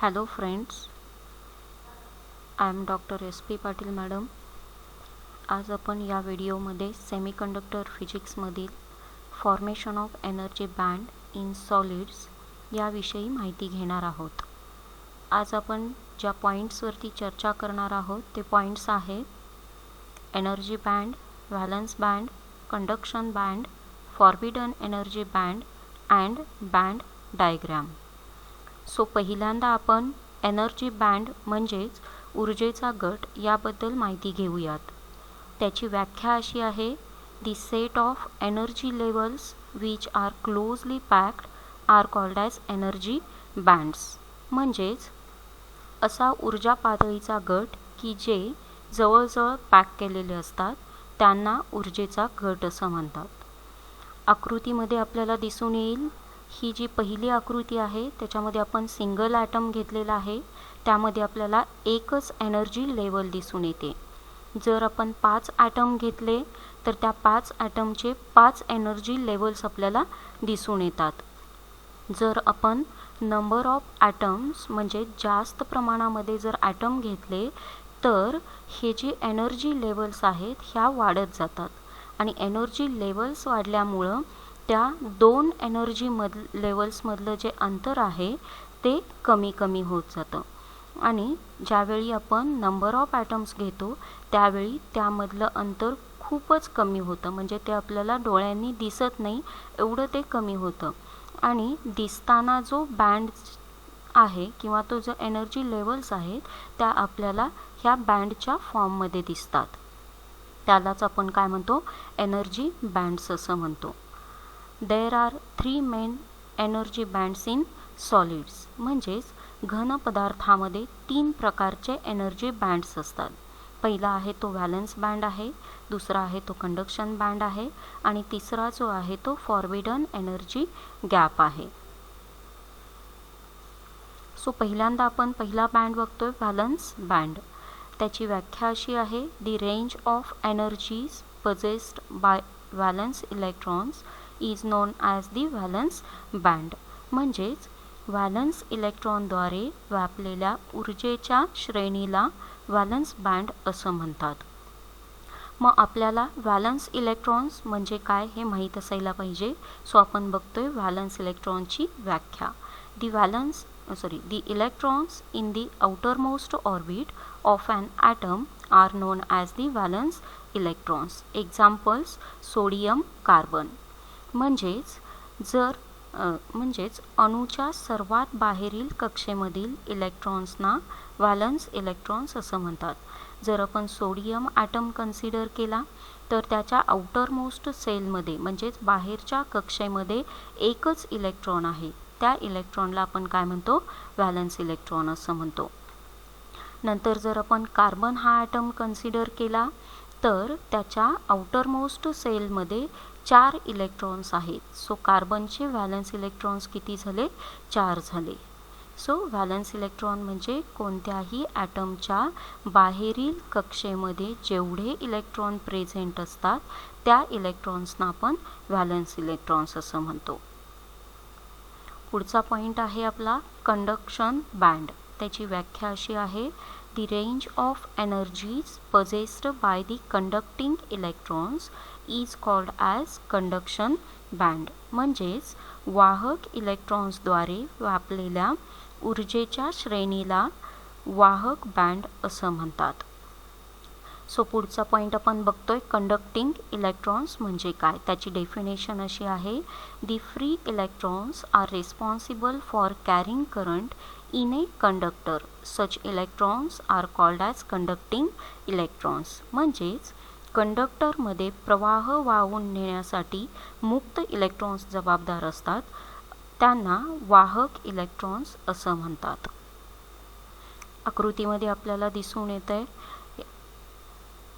Hello friends, I am Dr. SP Patil madam. आज आपण या व्हिडिओमध्ये सेमीकंडक्टर फिजिक्समधील formation of energy band in solids याविषयी माहिती घेणार आहोत. आज आपण ज्या पॉईंट्सवरती चर्चा करणार आहोत ते पॉईंट्स आहेत energy band, valence band, conduction band, forbidden energy band and band diagram. So पहिल्यांदा आपण एनर्जी बँड म्हणजेच ऊर्जेचा गट याबद्दल माहिती घेऊयात. त्याची व्याख्या अशी आहे, the set of energy levels which are closely packed are called as energy bands. म्हणजेच असा ऊर्जा पातळीचा गट की जे जवळजवळ पॅक केलेले असतात त्यांना ऊर्जेचा गट असं म्हणतात. आकृतीमध्ये आपल्याला दिसून येईल, ही जी पहिली आकृती आहे त्याच्यामध्ये आपण सिंगल ॲटम घेतलेला आहे. त्यामध्ये आपल्याला एकच एनर्जी लेवल दिसून येते. जर आपण 5 ॲटम घेतले तर त्या 5 ॲटमचे 5 एनर्जी लेवल्स आपल्याला दिसून येतात. जर आपण नंबर ऑफ ॲटम्स म्हणजे जास्त प्रमाणामध्ये जर ॲटम घेतले तर हे जे एनर्जी लेवल्स आहेत ह्या वाढत जातात आणि एनर्जी लेवल्स वाढल्यामुळं त्या दोन एनर्जी लेवल्समधलं जे अंतर आहे ते कमी कमी होत जातं आणि ज्यावेळी आपण नंबर ऑफ ॲटम्स घेतो त्यावेळी त्यामधलं अंतर खूपच कमी होतं. म्हणजे ते आपल्याला डोळ्यांनी दिसत नाही एवढं ते कमी होतं आणि दिसताना जो बँड आहे किंवा तो जो एनर्जी लेवल्स आहेत त्या आपल्याला ह्या बँडच्या फॉर्ममध्ये दिसतात. त्यालाच आपण काय म्हणतो, एनर्जी बँड्स असं म्हणतो. There are 3 main energy bands in solids. म्हणजेच घन पदार्थामध्ये 3 प्रकारचे एनर्जी बँड्स असतात. पहिला आहे तो व्हॅलन्स बँड आहे, दुसरा आहे तो कंडक्शन बँड आहे आणि तिसरा जो आहे तो फॉरबिडन एनर्जी गॅप आहे. सो पहिल्यांदा आपण पहिला बँड बघतोय, व्हॅलन्स बँड. त्याची व्याख्या अशी आहे, the range of energies possessed by valence electrons is known as the valence band. म्हणजेच व्हॅलन्स इलेक्ट्रॉनद्वारे व्यापलेल्या ऊर्जेच्या श्रेणीला व्हॅलन्स बँड असं म्हणतात. मग आपल्याला व्हॅलन्स इलेक्ट्रॉन्स म्हणजे काय हे माहीत असायला पाहिजे. सो आपण बघतोय व्हॅलन्स इलेक्ट्रॉनची व्याख्या. The electrons in the outermost orbit of an atom are known as the valence electrons. Examples, sodium, carbon. म्हणजेच अणूच्या सर्वात बाहेरील कक्षेमधील इलेक्ट्रॉन्सना व्हॅलन्स इलेक्ट्रॉन्स असं म्हणतात. जर आपण सोडियम ॲटम कन्सिडर केला तर त्याच्या आउटरमोस्ट सेलमध्ये म्हणजेच बाहेरच्या कक्षेमध्ये एकच इलेक्ट्रॉन आहे. त्या इलेक्ट्रॉनला आपण काय म्हणतो, व्हॅलन्स इलेक्ट्रॉन असं म्हणतो. नंतर जर आपण कार्बन हा ॲटम कन्सिडर केला तर त्याच्या आउटरमोस्ट सेलमध्ये 4 इलेक्ट्रॉन्स आहेत. सो कार्बनचे व्हॅलन्स इलेक्ट्रॉन्स किती झाले, 4 झाले. सो व्हॅलन्स इलेक्ट्रॉन म्हणजे कोणत्याही ॲटमच्या बाहेरील कक्षेमध्ये जेवढे इलेक्ट्रॉन प्रेझेंट असतात त्या इलेक्ट्रॉन्सना आपण व्हॅलन्स इलेक्ट्रॉन्स असं म्हणतो. पुढचा पॉईंट आहे आपला कंडक्शन बँड. त्याची व्याख्या अशी आहे, the range of energies possessed by the conducting electrons is called as conduction band. म्हणजेच वाहक इलेक्ट्रॉन्सद्वारे व्यापलेल्या ऊर्जेच्या श्रेणीला वाहक बँड असं म्हणतात. सो पुढचा पॉईंट आपण बघतोय, कंडक्टिंग इलेक्ट्रॉन्स म्हणजे काय. त्याची डेफिनेशन अशी आहे, the free electrons are responsible for carrying current in a conductor. Such electrons are called as conducting electrons. म्हणजेच कंडक्टरमध्ये प्रवाह वाहून नेण्यासाठी मुक्त इलेक्ट्रॉन्स जबाबदार असतात त्यांना वाहक इलेक्ट्रॉन्स असं म्हणतात. आकृतीमध्ये आपल्याला दिसून येतंय,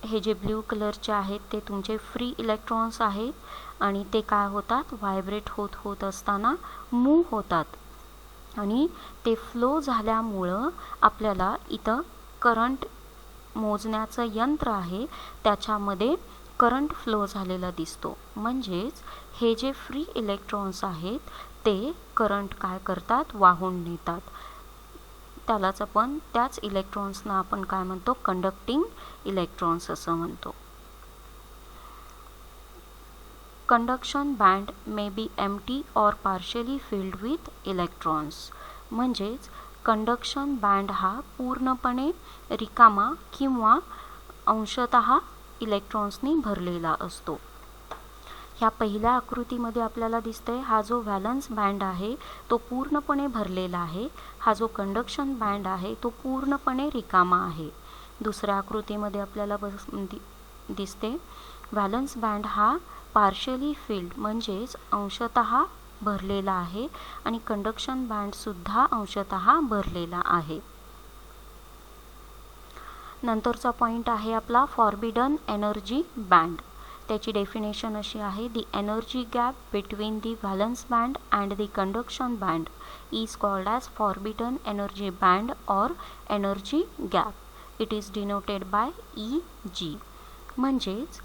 हे जे ब्ल्यू कलरचे आहेत ते तुमचे फ्री इलेक्ट्रॉन्स आहेत आणि ते काय होतात, व्हायब्रेट होत असताना मूव्ह होतात आणि ते फ्लो झाल्यामुळं आपल्याला इथं करंट मोजण्याचं यंत्र आहे त्याच्यामध्ये करंट फ्लो झालेला दिसतो. म्हणजेच हे जे फ्री इलेक्ट्रॉन्स आहेत ते करंट काय करतात, वाहून नेतात. त्यालाच आपण त्याच इलेक्ट्रॉन्सना आपण काय म्हणतो कंडक्टिंग इलेक्ट्रॉन्स असं म्हणतो. Conduction band may be empty और पार्शियली फिल्ड विथ इलेक्ट्रॉन्स. म्हणजेच कंडक्शन बँड हा पूर्णपणे रिकामा किंवा अंशतः इलेक्ट्रॉन्सनी भरलेला असतो. ह्या पहिल्या आकृतीमध्ये आपल्याला दिसतंय हा जो व्हॅलन्स बँड आहे तो पूर्णपणे भरलेला आहे. हा जो कंडक्शन बँड आहे तो पूर्णपणे रिकामा आहे. दुसऱ्या आकृतीमध्ये आपल्याला दिसते व्हॅलन्स बँड हा पार्शियली फिल्ड म्हणजेच अंशतः भरलेला आहे आणि कंडक्शन बँड सुद्धा अंशतः भरलेला आहे. नंतरचा पॉइंट आहे आपला फॉरबिडन एनर्जी बँड. त्याची डेफिनेशन अशी आहे दी energy gap between the valence band and the conduction band is called as forbidden energy band or energy gap. It is denoted by EG. म्हणजेच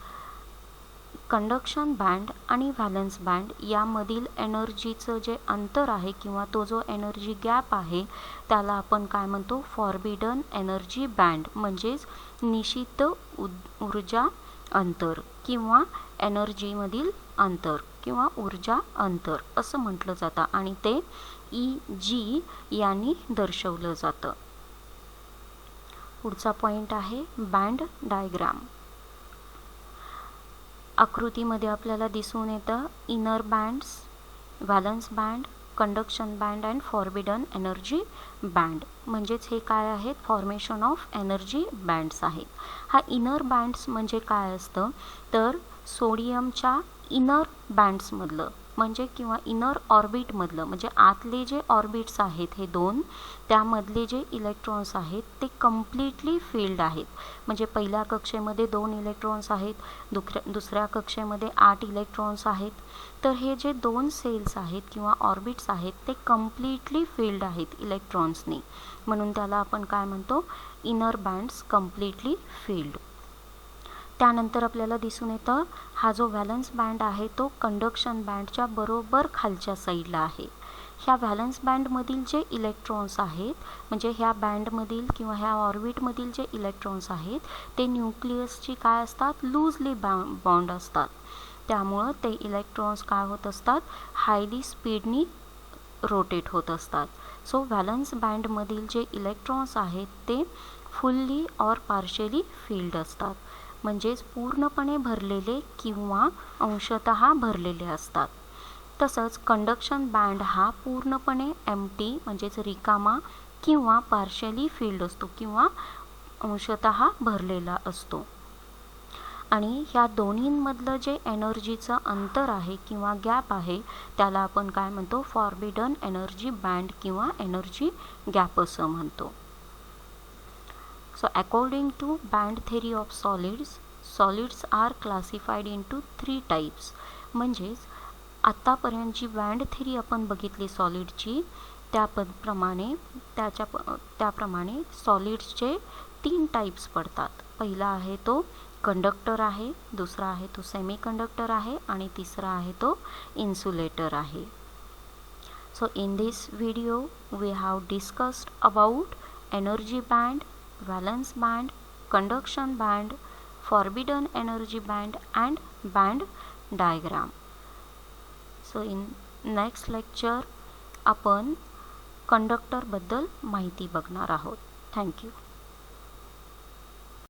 कंडक्शन बँड आणि valence band यामधील एनर्जीचं जे अंतर आहे किंवा तो जो एनर्जी गॅप आहे त्याला आपण काय म्हणतो फॉरबिडन एनर्जी बँड म्हणजेच निषिद्ध ऊर्जा अंतर किंवा एनर्जीमधील अंतर किंवा ऊर्जा अंतर असं म्हटलं जातं आणि ते EG यांनी दर्शवलं जातं. पुढचा पॉइंट आहे बँड डायग्राम. आकृतीमध्ये आपल्याला दिसून येतं inner bands, valence band, conduction band and forbidden energy band. म्हणजेच हे काय आहेत फॉर्मेशन ऑफ एनर्जी बँड्स आहेत. हा इनर बँड्स म्हणजे काय असतं तर सोडियमच्या इनर बँड्समधलं म्हणजे किंवा इनर ऑर्बिटमधलं म्हणजे आतले जे ऑर्बिट्स आहेत हे दोन त्यामधले जे इलेक्ट्रॉन्स आहेत ते कम्प्लिटली फिल्ड आहेत. म्हणजे पहिल्या कक्षेमध्ये 2 इलेक्ट्रॉन्स आहेत, दुसऱ्या कक्षेमध्ये 8 इलेक्ट्रॉन्स आहेत. तर हे जे 2 सेल्स आहेत किंवा ऑर्बिट्स आहेत ते कम्प्लिटली फिल्ड आहेत इलेक्ट्रॉन्सनी. म्हणून त्याला आपण काय म्हणतो इनर बँड्स कम्प्लिटली फिल्ड. त्यानंतर आपल्याला दिसून येतं हा जो व्हॅलन्स बँड आहे तो कंडक्शन बँडच्या बरोबर खालच्या साईडला आहे. ह्या व्हॅलन्स बँडमधील जे इलेक्ट्रॉन्स आहेत म्हणजे ह्या बँडमधील किंवा ह्या ऑर्बिटमधील जे इलेक्ट्रॉन्स आहेत ते न्यूक्लियसची काय असतात लूजली बॉन्ड असतात. त्यामुळं ते इलेक्ट्रॉन्स काय होत असतात हायली स्पीडनी रोटेट होत असतात. सो व्हॅलन्स बँडमधील जे इलेक्ट्रॉन्स आहेत ते फुल्ली और पार्शियली फिल्ड असतात. म्हणजेच पूर्णपणे भरलेले किंवा अंशतः भरलेले असतात. तसंच कंडक्शन बँड हा पूर्णपणे एम्प्टी म्हणजेच रिकामा किंवा पार्शियली फिल्ड असतो किंवा अंशतः भरलेला असतो. आणि ह्या दोन्हींमधलं जे एनर्जीचं अंतर आहे किंवा गॅप आहे त्याला आपण काय म्हणतो फॉरबिडन एनर्जी बँड किंवा एनर्जी गॅप असं म्हणतो. So according to band theory of solids are classified into 3 types. म्हणजेच आतापर्यंत जी बँड थेरी आपण बघितली सॉलिडची त्याप्रमाणे सॉलिड्सचे 3 टाइप्स पडतात. पहिला आहे तो कंडक्टर आहे, दुसरा आहे तो सेमीकंडक्टर आहे आणि तिसरा आहे तो इन्सुलेटर आहे. So in this video we have discussed about energy band, valence band, conduction band, forbidden energy band and band diagram. So in next lecture आपण कंडक्टर बद्दल माहिती बघणार आहोत. Thank you.